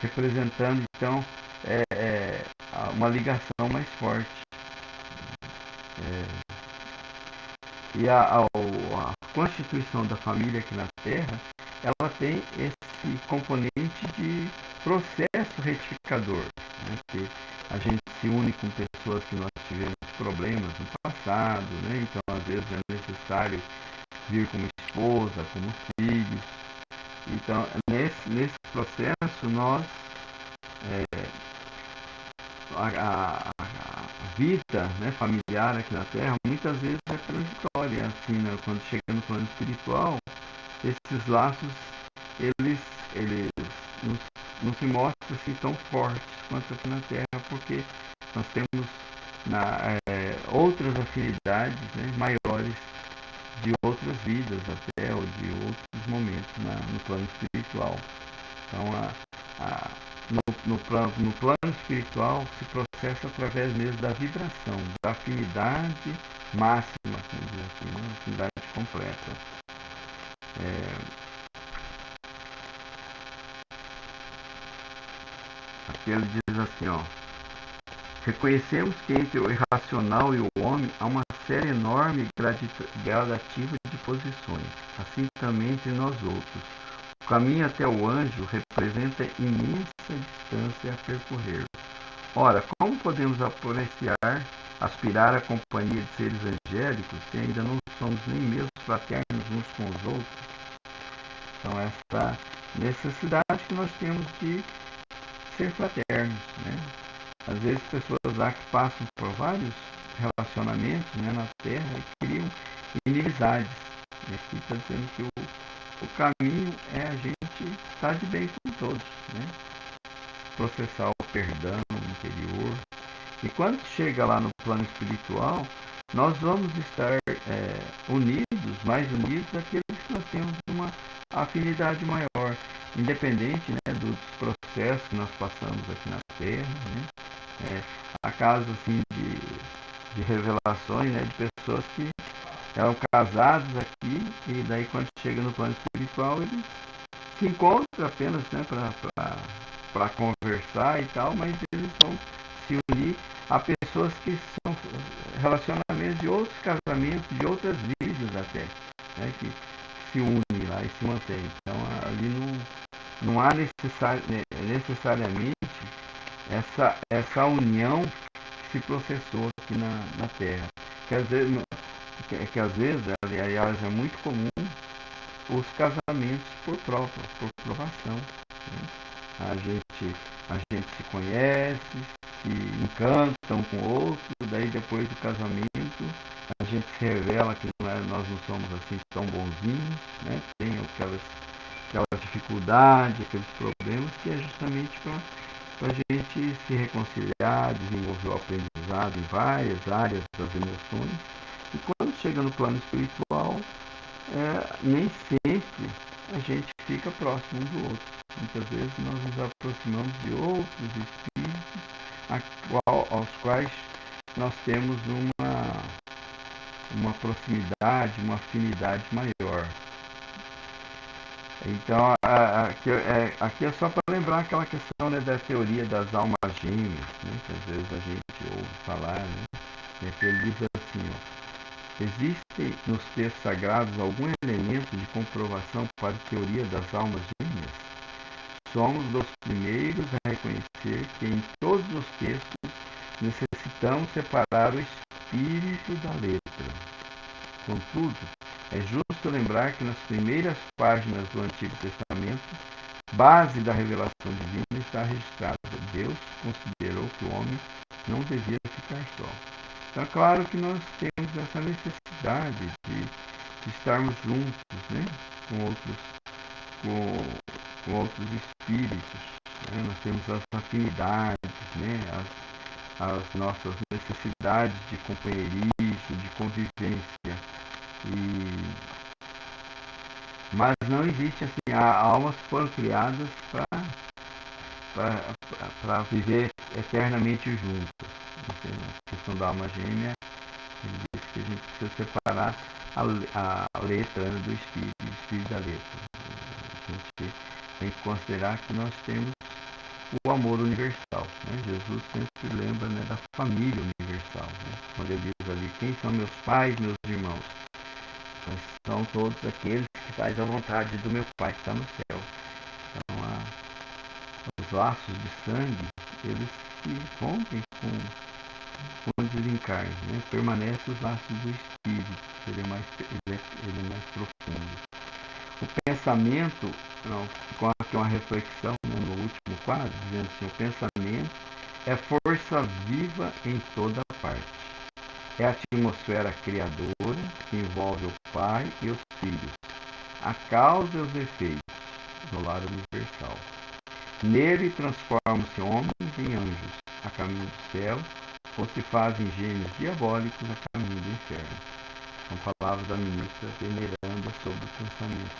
representando então uma ligação mais forte. E a constituição da família aqui na Terra, ela tem esse componente de processo retificador, né? Que a gente se une com pessoas que nós tivemos problemas no passado, né? Então às vezes é necessário vir como esposa, como filhos. Então nesse processo nós a vida, né, familiar aqui na Terra muitas vezes é transitória, assim, né? Quando chega no plano espiritual, esses laços eles nos não se mostram assim tão fortes quanto aqui na Terra, porque nós temos outras afinidades, né, maiores de outras vidas até, ou de outros momentos no plano espiritual. Então, no plano espiritual se processa através mesmo da vibração, da afinidade máxima, vamos dizer assim, né? Afinidade completa. Aqui ele diz assim, ó: reconhecemos que entre o irracional e o homem há uma série enorme e gradativa de posições, assim também entre nós outros. O caminho até o anjo representa imensa distância a percorrer. Ora, como podemos aspirar à companhia de seres angélicos se ainda não somos nem mesmo fraternos uns com os outros? Então, essa necessidade que nós temos de ser fraternos, né? Às vezes pessoas lá que passam por vários relacionamentos, né, na Terra e criam inimizades. E aqui está dizendo que o caminho é a gente estar de bem com todos, né? Processar o perdão no interior. E quando chega lá no plano espiritual, nós vamos estar unidos, mais unidos daqueles que nós temos uma afinidade maior, independente, né, dos processos que nós passamos aqui na Terra, né? Há casos assim de revelações, né, de pessoas que eram casados aqui e daí quando chega no plano espiritual eles se encontram apenas, né, para conversar e tal, mas eles vão se unir a pessoas que são relacionamentos de outros casamentos, de outras vidas até, né, que se unem lá e se mantêm. Então ali não há necessariamente essa união que se processou aqui na Terra. Que às vezes, aliás, é muito comum os casamentos por provação. Né? A gente se conhece, se encanta um com o outro, daí depois do casamento a gente se revela que nós não somos assim tão bonzinhos, né? Tem aquelas dificuldades, aqueles problemas que é justamente para a gente se reconciliar, desenvolver o aprendizado em várias áreas das emoções. E quando chega no plano espiritual, nem sempre a gente fica próximo um do outro. Muitas vezes nós nos aproximamos de outros espíritos aos quais nós temos uma proximidade, uma afinidade maior. Então, aqui é só para lembrar aquela questão, né, da teoria das almas gêmeas, né, que às vezes a gente ouve falar, né, e aqui ele diz assim, ó: existe nos textos sagrados algum elemento de comprovação para a teoria das almas gêmeas? Somos dos primeiros a reconhecer que em todos os textos necessitamos separar o espírito da letra. Contudo, é justo lembrar que nas primeiras páginas do Antigo Testamento, base da revelação divina, está registrado: Deus considerou que o homem não devia ficar só. Então é claro que nós temos essa necessidade de estarmos juntos, né, com outros espíritos. Né? Nós temos as afinidades, né, as nossas necessidades de companheirismo, de convivência. Mas não existe assim, almas foram criadas para viver eternamente juntas. A questão da alma gêmea, ele diz que a gente precisa separar a letra, né, do espírito, o espírito da letra. A gente tem que considerar que nós temos o amor universal. Né? Jesus sempre lembra, né, da família universal. Né? Quando ele diz ali: quem são meus pais, meus irmãos? Mas são todos aqueles que fazem a vontade do meu Pai que está no céu. Então, os laços de sangue, eles se rompem com o desencarne, né? Permanecem os laços do espírito, ele é mais profundo. O pensamento, com aqui uma reflexão, né, no último quadro, dizendo assim: o pensamento é força viva em toda parte. É a atmosfera criadora que envolve o Pai e os filhos, a causa e os efeitos no lado universal. Nele transformam-se homens em anjos a caminho do céu, ou se fazem gênios diabólicos a caminho do inferno. São palavras da ministra veneranda sobre o pensamento,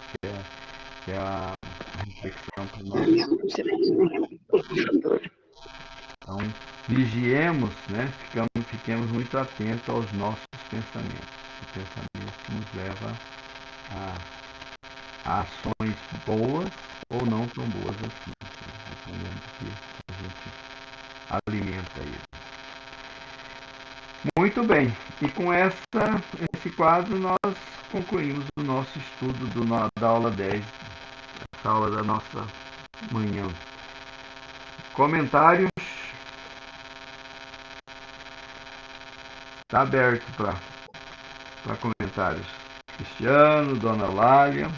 que é a reflexão para nós. Então, vigiemos, né? Fiquemos muito atentos aos nossos pensamentos. O pensamento que nos leva a ações boas ou não tão boas assim, dependendo do que a gente alimenta ele. Muito bem, e com esse quadro nós concluímos o nosso estudo da aula 10, essa aula da nossa manhã. Comentários? Está aberto para comentários. Cristiano, Dona Lália.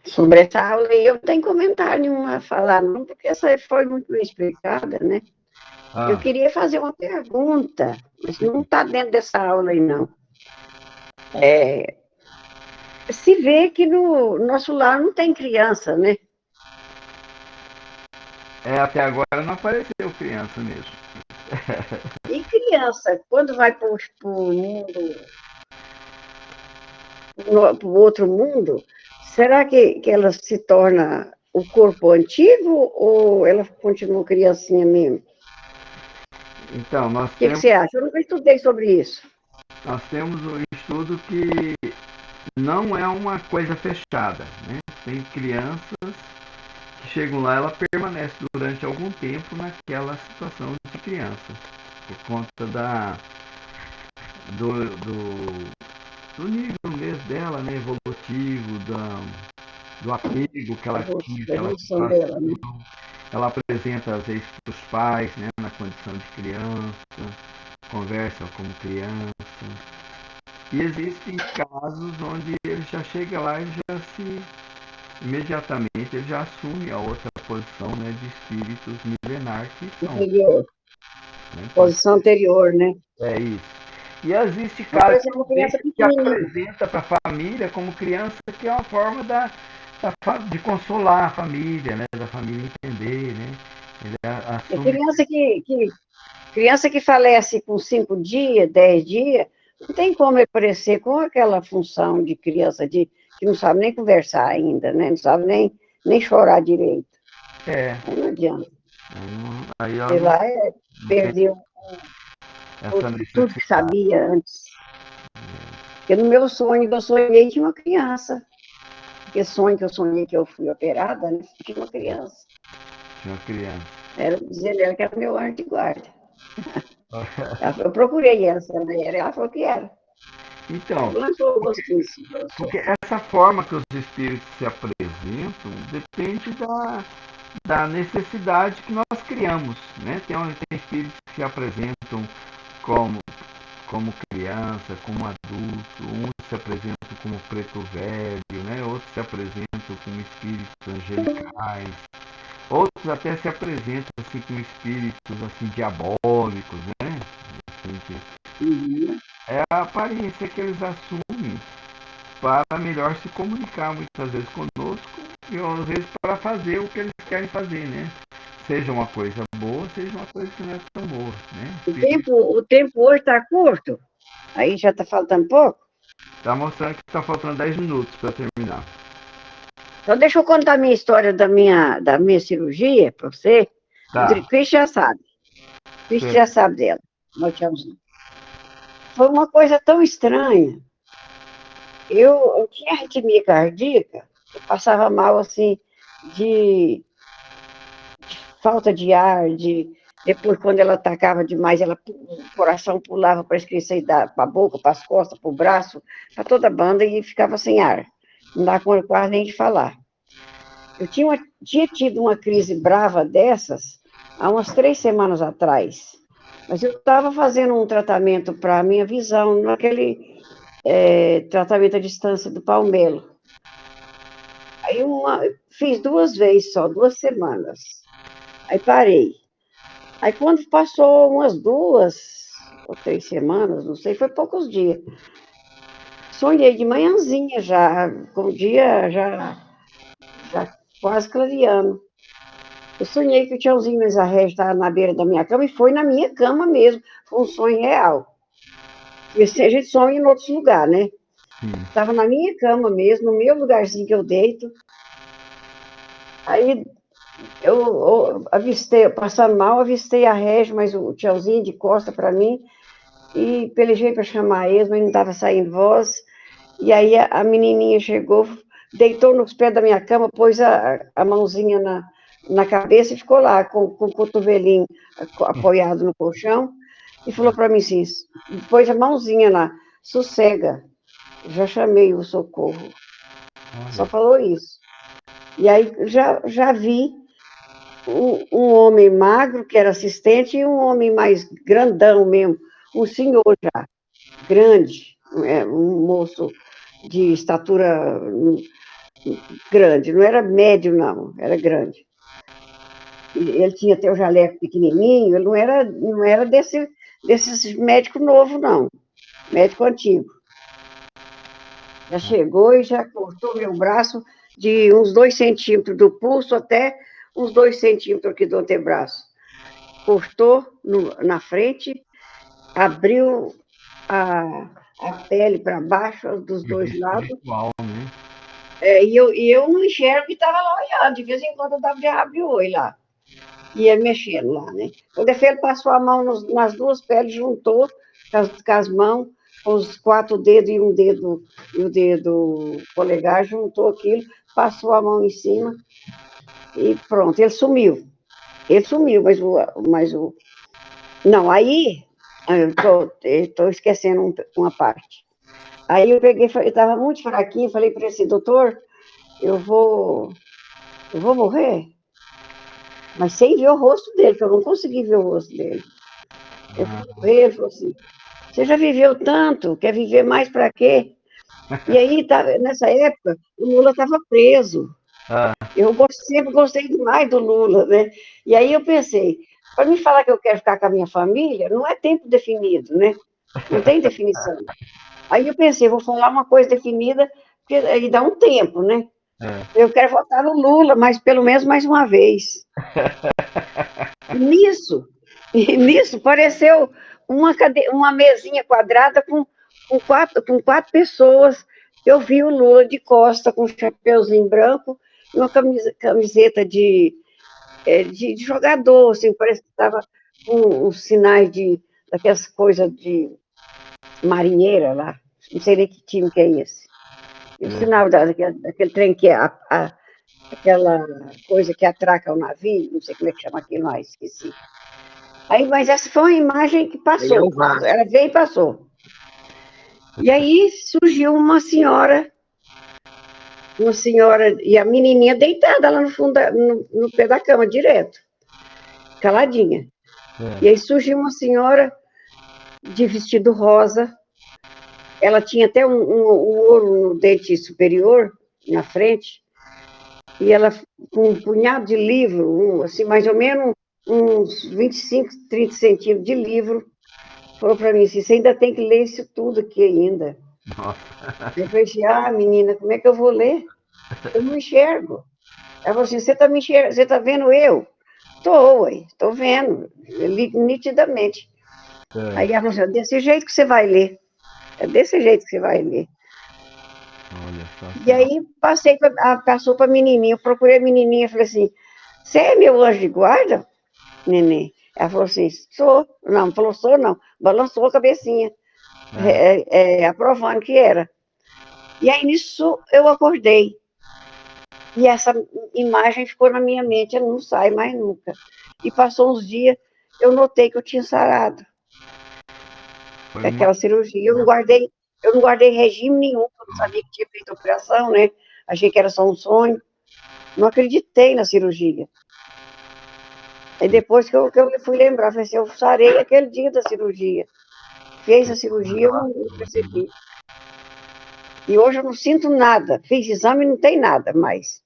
Sobre essa aula aí, eu não tenho comentário nenhum a falar, não, porque essa foi muito bem explicada, né? Eu queria fazer uma pergunta, mas não está dentro dessa aula aí, não. Se vê que no nosso lar não tem criança, né? Até agora não apareceu criança mesmo. E criança, quando vai para o mundo, para o outro mundo, será que ela se torna o corpo antigo ou ela continua criancinha mesmo? Então, O que você acha? Eu nunca estudei sobre isso. Nós temos um estudo que não é uma coisa fechada, né? Tem crianças que chegam lá, ela permanece durante algum tempo naquela situação de criança, por conta do nível mesmo dela, né? Evolutivo, do apego que ela tinha, que ela dela, né? Ela apresenta às vezes para os pais, né? Na condição de criança, conversa como criança. E existem casos onde ele já chega lá e imediatamente ele já assume a outra posição, né, de espíritos milenar que são. Anterior. Né, posição anterior, né? É isso. E existe casos que pequenininha. apresenta para a família como criança, que é uma forma de consolar a família, né, da família entender, né? Ele assume... Criança que falece com 5 dias, 10 dias, não tem como aparecer com aquela função de criança que não sabe nem conversar ainda, né? Não sabe nem chorar direito. Aí não adianta. Aí ela sei lá, perdeu tudo que sabia antes. Porque no meu sonho, eu sonhei tinha uma criança. Porque sonho que eu sonhei que eu fui operada, né? Tinha uma criança. Tinha uma criança. Dizendo ela que era meu anjo de guarda. Eu procurei ela falou que era. Então, porque essa forma que os espíritos se apresentam depende da necessidade que nós criamos, né? Tem espíritos que se apresentam como criança, como adulto, uns se apresentam como preto velho, né? Outros se apresentam como espíritos angelicais, outros até se apresentam assim como espíritos assim diabólicos, né? Assim, é a aparência que eles assumem para melhor se comunicar muitas vezes conosco e às vezes para fazer o que eles querem fazer, né? Seja uma coisa boa, seja uma coisa que não é tão boa, né? O tempo hoje está curto, aí já está faltando pouco. Está mostrando que está faltando 10 minutos para terminar. Então deixa eu contar a minha história da minha cirurgia para você. Tá. O Cristian já sabe. O Cristian já sabe dela. Foi uma coisa tão estranha. Eu tinha arritmia cardíaca, eu passava mal assim de falta de ar, depois quando ela atacava demais, o coração pulava para esquecer para a boca, para as costas, para o braço, para toda a banda e ficava sem ar. Não dava quase nem de falar. Eu tinha tido uma crise brava dessas há umas 3 semanas atrás, mas eu estava fazendo um tratamento para a minha visão, naquele tratamento à distância do Palmelo. Aí fiz 2 vezes só, 2 semanas. Aí parei. Aí quando passou umas 2 ou 3 semanas, não sei, foi poucos dias. Sonhei de manhãzinha já, com o dia já quase clareando. Eu sonhei que o tiozinho Mesarré estava na beira da minha cama e foi na minha cama mesmo. Foi um sonho real. E assim, a gente sonha em outros lugares, né? Sim. Estava na minha cama mesmo, no meu lugarzinho que eu deito. Aí eu avistei, passando mal, avistei a Régio, mas o tiozinho de costa para mim, e pelejei para chamar eles, mas não estava saindo voz. E aí a menininha chegou, deitou nos pés da minha cama, pôs a mãozinha na cabeça e ficou lá, com o cotovelinho apoiado no colchão, e falou para mim assim, pôs a mãozinha lá, sossega, já chamei o socorro. Só Olha. falou isso. E aí já vi um homem magro, que era assistente, e um homem mais grandão mesmo, um senhor já, grande, um moço de estatura grande, não era médio, não, era grande. Ele tinha até o jaleco pequenininho, ele não era desses médicos novos, não, médico antigo. Já chegou e já cortou meu braço de uns 2 centímetros do pulso até uns 2 centímetros aqui do antebraço. Cortou na frente, abriu a pele para baixo dos dois lados. Ritual, né? E eu não enxergo que estava lá olhando. De vez em quando eu dava de abrir o olho lá. Ia mexendo lá, né? Quando ele passou a mão nas duas peles, juntou com as mãos, com os 4 dedos e o dedo polegar, juntou aquilo, passou a mão em cima e pronto, ele sumiu. Ele sumiu, mas o. Não, aí eu estou esquecendo uma parte. Aí eu peguei, eu estava muito fraquinho, falei para esse doutor, eu vou morrer, mas sem ver o rosto dele, que eu não consegui ver o rosto dele. Eu vou morrer, ele falou assim, você já viveu tanto, quer viver mais para quê? E aí, nessa época, o Lula estava preso. Ah, Eu sempre gostei demais do Lula, né? E aí eu pensei, para me falar que eu quero ficar com a minha família, não é tempo definido, né? Não tem definição. Aí eu pensei, vou falar uma coisa definida, porque aí dá um tempo, né? é. Eu quero votar no Lula, mas pelo menos mais uma vez. Nisso, nisso pareceu uma mesinha quadrada com quatro pessoas. Eu vi o Lula de costa, com um chapeuzinho branco e uma camiseta de jogador, assim, parece que estava com os sinais daquelas coisas de marinheira lá. Não sei nem que time que é esse. E o sinal daquele trem que é aquela coisa que atraca o navio, não sei como é que chama aquilo mais, esqueci. Aí, mas essa foi uma imagem que Aí é passou. o Vasco. Ela veio e passou. E aí surgiu uma senhora, e a menininha deitada lá no fundo, no pé da cama, direto, caladinha. E aí surgiu uma senhora de vestido rosa, ela tinha até um ouro no dente superior, na frente, e ela com um punhado de livro, assim, mais ou menos uns 25, 30 centímetros de livro, falou para mim assim, você ainda tem que ler isso tudo aqui ainda. Nossa. Eu falei assim, menina, como é que eu vou ler? Eu não enxergo. Ela falou assim, você está me enxergando, você está vendo eu? Estou vendo, nitidamente. Aí ela falou assim, é desse jeito que você vai ler. É desse jeito que você vai ler. Olha só. E aí passou para a menininha, eu procurei a menininha, falei assim, você é meu anjo de guarda, neném? Ela falou assim, sou. Não, falou, sou não. Balançou a cabecinha, aprovando que era. E aí nisso eu acordei. E essa imagem ficou na minha mente, ela não sai mais nunca. E passou uns dias, eu notei que eu tinha sarado Foi uma. daquela cirurgia. Eu não guardei regime nenhum, eu não sabia que tinha feito operação, né? Achei que era só um sonho. Não acreditei na cirurgia. Aí depois que eu fui lembrar, falei assim, eu sarei aquele dia da cirurgia. Fez a cirurgia, eu não percebi. E hoje eu não sinto nada. Fiz exame e não tem nada mais.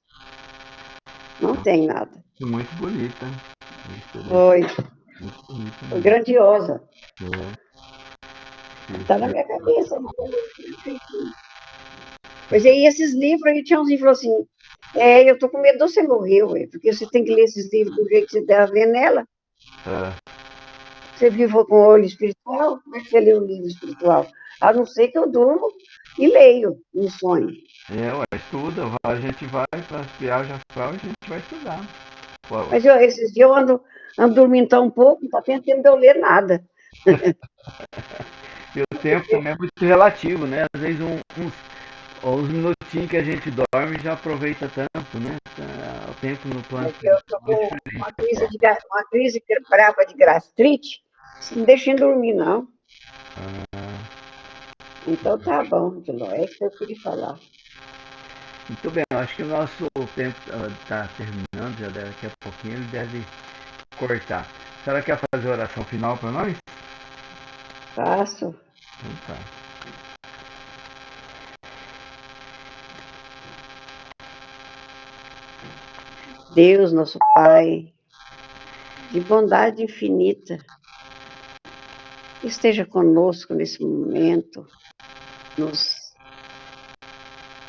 Não tem nada. Muito bonita. Foi, Muito bonita foi mesmo. grandiosa. É. Está na minha cabeça. Pois aí, esses livros aí, tinha uns livros assim, eu tô com medo de você morrer, ué, porque você tem que ler esses livros do jeito que você deve ver nela. É. Você vive com o olho espiritual, como é que você lê um livro espiritual? A não ser que eu durmo e leio no sonho. Ué, estuda, a gente vai para as viagens astral e a gente vai estudar. Ué. Mas esses dias eu ando dormindo tão pouco, não está tendo tempo de eu ler nada. E o tempo também é muito relativo, né? Às vezes uns minutinhos que a gente dorme já aproveita tanto, né? O tempo no plano Porque eu estou é com diferente. uma crise brava de gastrite, não deixa eu dormir, não. Então tá bom, Diló, é isso que eu queria falar. Muito bem, eu acho que o nosso tempo está terminando, já daqui a pouquinho ele deve cortar. A senhora quer fazer a oração final para nós? Faço. Então tá. Deus, nosso Pai, de bondade infinita, esteja conosco nesse momento, nos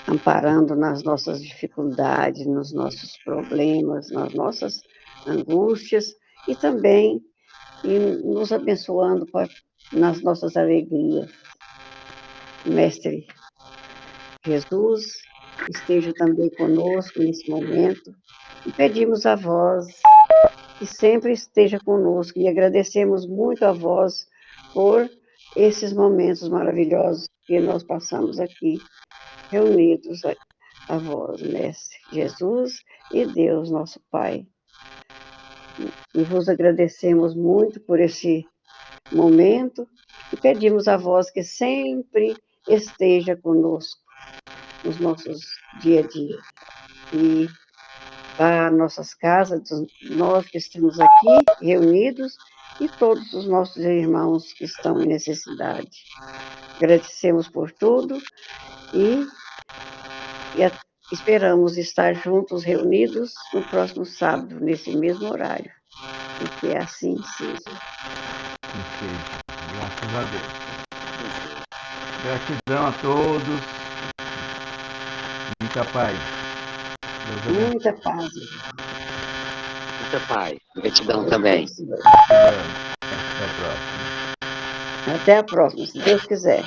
amparando nas nossas dificuldades, nos nossos problemas, nas nossas angústias e também nos abençoando nas nossas alegrias. Mestre Jesus, esteja também conosco nesse momento e pedimos a vós que sempre esteja conosco e agradecemos muito a vós por esses momentos maravilhosos que nós passamos aqui, reunidos a vós, Mestre Jesus e Deus, nosso Pai. E vos agradecemos muito por esse momento e pedimos a vós que sempre esteja conosco nos nossos dia a dia. E vá às nossas casas, nós que estamos aqui reunidos e todos os nossos irmãos que estão em necessidade. Agradecemos por tudo e esperamos estar juntos, reunidos, no próximo sábado, nesse mesmo horário. E que assim seja. Ok, graças a Deus. Gratidão a todos. Muita paz. Deus abençoe. Muita paz. Muita paz. Gratidão também. Gratidão. Até a próxima. Até a próxima, se Deus quiser.